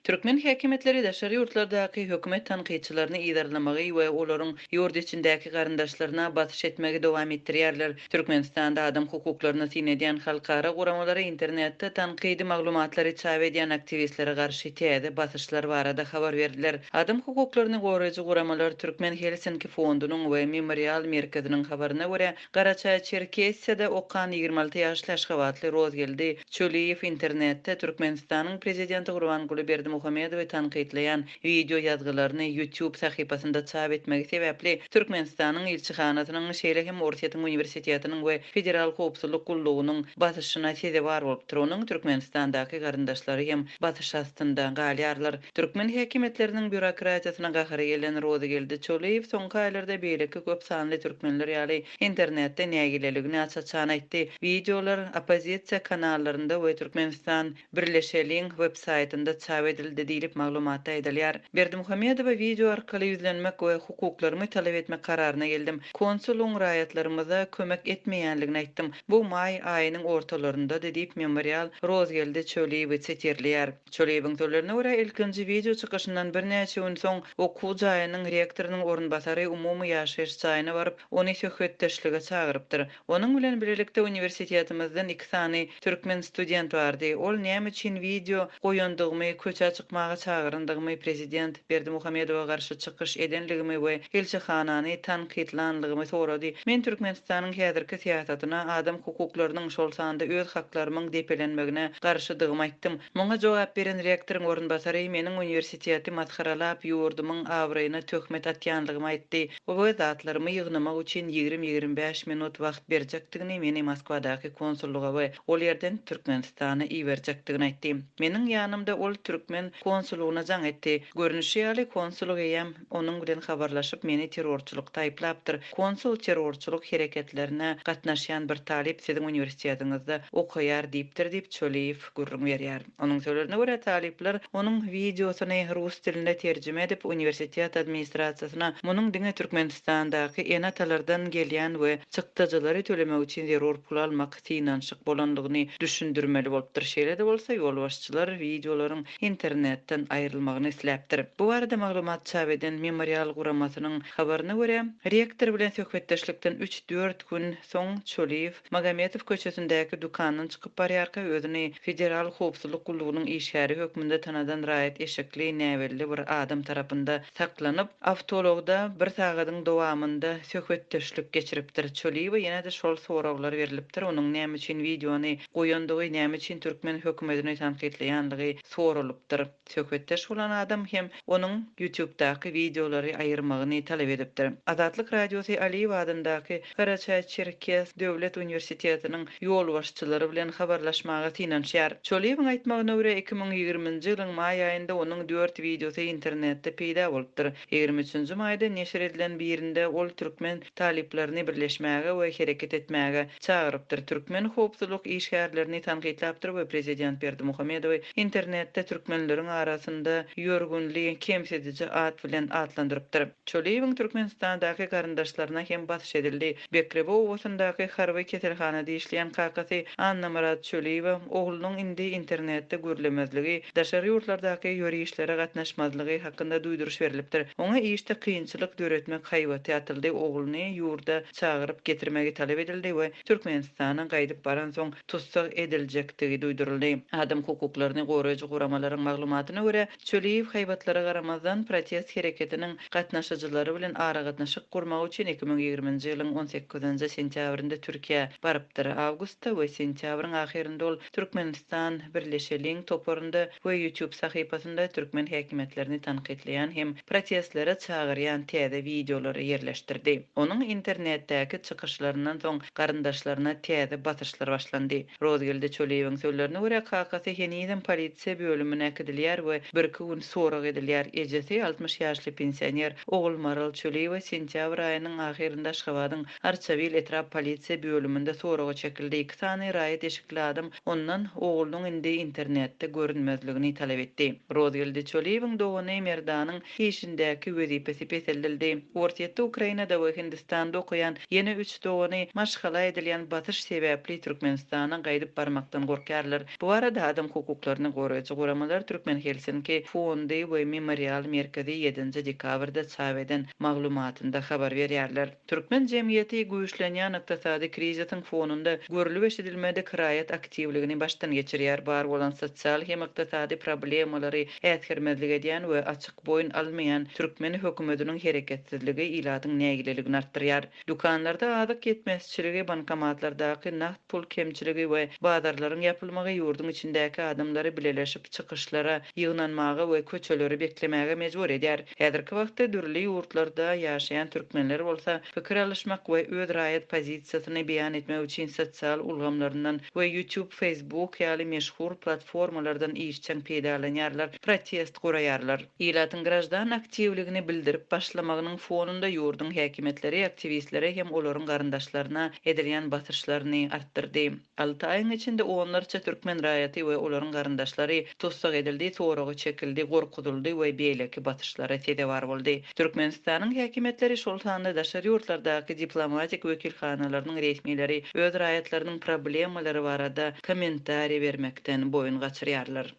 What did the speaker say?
Türkmen häkimetleri daşary ýurtlardaky hökümet tanqyçylaryny ýerlemagy we olaryň ýurt içindäki garandaşlaryna batyş etmegi dowam etdirýärler. Türkmenistanda adam hukuklaryna sinedýän halkara guramalary internetde tanqydy maglumatlary çap edýän aktivistlere garşy täze batyşlar barada habar berdiler. Adam hukuklaryny goraýjy guramalar Türkmen Helsinki fondunyň we Memorial merkeziniň habaryna görä Garaçay Çerkessiýede okan 26 ýaşly Aşgabatly Rozgeldi Çöliýew internetde Türkmenistanyň prezidenti Gurbanguly Berdimuhammedowy tanqytlaýan video ýazgylaryny YouTube sahypasynda çap etmegi sebäpli Türkmenistanyň ilçihanasynyň Şeýle hem Orta Uniwersitetiniň we Federal Howpsuzlyk Gullugynyň batyşyna teze bar bolup durunyň Türkmenistandaky garandaşlary hem batyş astynda galýarlar. Türkmen häkimetleriniň bürokratiýasyna gahary gelen Rozgeldi Çöliýew soňky aýlarda beýleki köp sanly türkmenler ýaly internetde nägileligini açaçan aýtdy. Videolar opozisiýa kanallarynda we Türkmenistan Birleşeligiň web saýtynda çap edildi diýilip maglumatda aýdylýar. Berdimuhammedow video arkaly ýüzlenmek we hukuklarymy talap etmek kararyna geldim. Konsulun raýatlarymyza kömek etmeýänligini aýtdym. Bu may aýynyň ortalarynda diýip Memorial Rozgeldi Çöliýew çetirlýär. Çöliýewiň sözlerine görä ilkinji video çykyşyndan birnäçe gün soň okuw jaýynyň rektorynyň orunbasary umumy ýaşaýyş jaýyna baryp ony söhbetdeşlige çagyrypdyr. Onuň bilen birlikde uniwersitetimizden 2 sany türkmen student bardy. Ol näme üçin video goýandygymy, köçe çykmaga çagyryndygymy prezident Berdimuhammedowa garşy çykyş edenligimi we elçihanany tanqytlanlygymy sorady. Men Türkmenistanyň häzirki siýasatyna adam hukuklarynyň şol sanda öz haklarymyň depelenmegine garşydygymy aýtdym. Muňa jogap beren rektoryň orunbasary meniň uniwersiteti maskaralap ýurdumyň awraýyna töhmet atýanlygymy aýtdy. Bu zatlarymy ýygnamak üçin 20-25 minut wagt berjekdigini meni Moskwadaky konsulluga we ol ýerden Türkmenistana iýerjekdigini aýtdy. Meniň ýanymda ol türkmen konsullugyna jaň etdi. Görnüşi ýaly konsulluk eýem onuň bilen habarlaşyp meni terrorçulukda aýplapdyr. Konsul terrorçuluk hereketlerine gatnaşýan bir talip siziň uniwersitetiňizde okaýar diýipdir diýip Çöliýew gurrun berýär. Onuň sözlerine görä talipler onuň videosyny rus dilinde terjime edip uniwersitet administrasiýasyna munyň diňe Türkmenistandaky enatalardan gelýän we çykdyjylary tölemek üçin zerur pul almak synanşyk bolandygyny düşündirmeli bolupdyr. Şeýle de bolsa ýol başçylar videolaryň internetden aýrylmagyny isläpdir. Bu arada maglumat çap eden Memorial guramasynyň habaryna görä rektor bilen söhbetdeşlikden 3-4 gün soň Çöliýew Magomedov köçesindäki dukanyny çykyp barýarka özüni Federal Howpsuzlyk Gullugynyň işgäri hökmünde tanadan raýat eşekli näwelli bir adam tarapynda saklanyp awtologda bir sagatyň dowamında söhbetdeşlik geçiripdir. Çöliýew ýene de şol soraglar berilipdir. Onuň näme üçin videony goýandygy, näme üçin türkmen hökümetini tanqytlaýanlygy soralypdyr. Söhbetdeş bolan adam hem onuň YouTube'daky videolary aýyrmagyny talap edipdir. Azatlyk radiosy Aliýew adyndaky Garaçay Çerkes Döwlet Uniwersitetiniň ýol başçylary bilen habarlaşmaga synanýar. Çöliýewiň aýtmagyna görä 2020-nji ýylyň may aýynda onuň 4 videosy internetde peýda bolupdyr. 23-nji maýda neşir edilen birinde ol türkmen taliplerini birleşmäge we hereket etmäge çagyrypdyr. Türkmen howpsuzlyk işgärlerini tanqytlapdyr we prezident Berdimuhammedowy internetde türkmenleriň arasynda ýörgünli, kemsedici ad bilen adlandyrypdyr. Çöliýewiň Türkmenistandaky garandaşlaryna hem batyş edildi. Bekrebe owasyndaky harby keselhanada işleýän kakasy Anna Murat Çöliýew oglunyň indi internetde görülemezligi, daşary ýurtlardaky ýörüşlere gatnaşmazlygy hakynda duýduruş berilipdir. Oňa işde kynçylyk döretmek haýwaty atyldy. Ogluny ýurda çagyryp getirmegi talap edildi we Türkmenistana gaýdyp baran soň tutsak ediljekdigi duýduruldy. Adam hukuklaryny goraýjy guramalaryň maglumatyna görä Çöliýew haýbatlara garamazdan protest hereketiniň gatnaşyjylary bilen ara gatnaşyk gurmak üçin 2020-nji ýylyň 18-nji sentýabrynda Türkiýe barypdyr. Awgustda we sentýabryň ahyrynda ol Türkmenistan Birleşeligiň toporunda we YouTube sahypasynda türkmen häkimetlerini tanqytlaýan hem protestlere çagyrýan täze videolary ýerleşdirdi. Onuň internetdäki çykyşlaryndan soň garandaşlaryna täze batyşlar başlandy. Rozgeldi Çöliýewiň sözlerine görä kakasy heniden polisiýa bölümine kidilýär we bir-iki gün sorag edilýär. Ejesi 60 ýaşly pensioner Ogul Maral Çöliýew sentýabr aýynyň ahyrynda Aşgabatyň Arçabil etrap polisiýa bölüminde soraga çekildi. 2 sany raýat eşikli adam ondan ogulunyň indi internetde görünmezligini talap etdi. Rozgeldi Çöliýewiň dowany merdanyň işindäki wezipesi peseldi. Ortaýatda Ukrainada we Hindistanda okuyan ýene 3 dowany maşgala edilýän batyş sebäpli Türkmenistana gaýdyp barmakdan gorkarlar. Bu arada adam hukuklaryny goraýjy guramalar Türkmen Helsinki Fondy we Memorial Merkezi 7 dekabrda çap eden maglumatynda habar berýärler. Türkmen jemgyýeti güýçlenýän ykdysady kriziň fonunda görülip eşidilmede kiraýat aktivligini başdan geçirýär. Bar bolan sosial hem ykdysady problemalary ätgermezlik edýän we açyk boyun almaýan Türkmen hökümetiniň hereketsizligi iladyň nägileligini artdyrýar. Dukanlarda azyk yetmezçiligi, bankomatlardaky nagt pul kemçiligi we bazarlaryň ýapylmagy ýurdun içindäki adamlary bileleşip çykyşlara ýygnanmagy we köçeleri beklemäge mejbur edýär. Häzirki wagtda dürli ýurtlarda ýaşaýan türkmenler bolsa pikir alışmak we öz raýat pozisiýasyny beýan etmek üçin sosial ulgamlaryndan we YouTube, Facebook ýaly meşhur platformalardan işçiň peýdalanýarlar, protest guraýarlar. Ilatyň grajdan aktivligini bildirip başlamagynyň fonunda ýurdun häkimetleri, aktivistleri hem olaryň garyndaşlaryna edilýän basyrşlaryny artdyrdy. 6 aýyň içinde onlarça türkmen raýaty we olaryň garyndaşlary tutsak edildi, soragy çekildi, gorkutuldy we beýleki basyrşlara sedebar boldy. Türkmenistanyň häkimetleri şol sanda daşary ýurtlardaky diplomatik wekilhanalarynyň resmileri öz raýatlarynyň problemalary barada kommentariýa bermekden boyun gaçyrýarlar.